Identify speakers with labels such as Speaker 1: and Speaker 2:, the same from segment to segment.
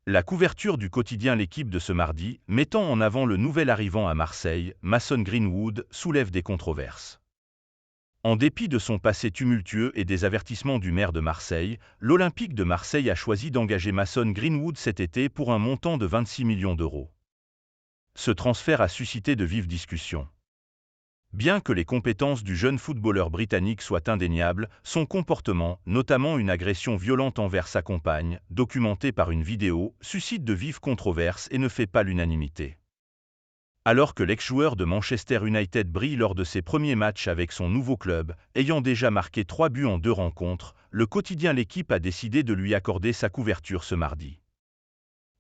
Speaker 1: La couverture du quotidien L'Équipe de ce mardi, mettant en avant le nouvel arrivant à Marseille, Mason Greenwood, soulève des controverses. En dépit de son passé tumultueux et des avertissements du maire de Marseille, l'Olympique de Marseille a choisi d'engager Mason Greenwood cet été pour un montant de 26 millions d'euros. Ce transfert a suscité de vives discussions. Bien que les compétences du jeune footballeur britannique soient indéniables, son comportement, notamment une agression violente envers sa compagne, documentée par une vidéo, suscite de vives controverses et ne fait pas l'unanimité. Alors que l'ex-joueur de Manchester United brille lors de ses premiers matchs avec son nouveau club, ayant déjà marqué 3 buts en 2 rencontres, le quotidien L'Équipe a décidé de lui accorder sa couverture ce mardi.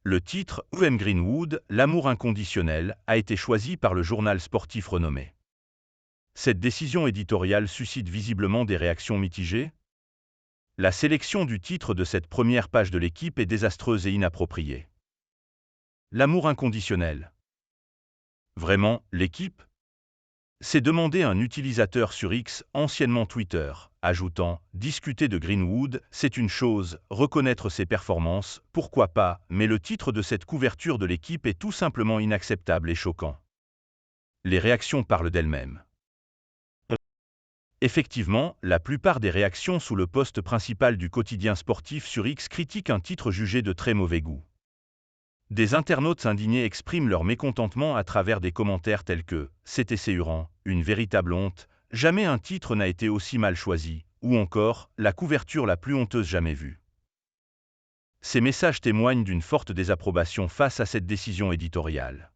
Speaker 1: Le titre « UM Greenwood, l'amour inconditionnel » a été choisi par le journal sportif renommé. Cette décision éditoriale suscite visiblement des réactions mitigées. La sélection du titre de cette première page de L'Équipe est désastreuse et inappropriée. L'amour inconditionnel. Vraiment, L'Équipe ? s'est demandé un utilisateur sur X, anciennement Twitter, ajoutant « Discuter de Greenwood, c'est une chose, reconnaître ses performances, pourquoi pas, mais le titre de cette couverture de L'Équipe est tout simplement inacceptable et choquant. » Les réactions parlent d'elles-mêmes. Effectivement, la plupart des réactions sous le post principal du quotidien sportif sur X critiquent un titre jugé de très mauvais goût. Des internautes indignés expriment leur mécontentement à travers des commentaires tels que « C'est esséurant, une véritable honte, jamais un titre n'a été aussi mal choisi » ou encore « La couverture la plus honteuse jamais vue ». Ces messages témoignent d'une forte désapprobation face à cette décision éditoriale.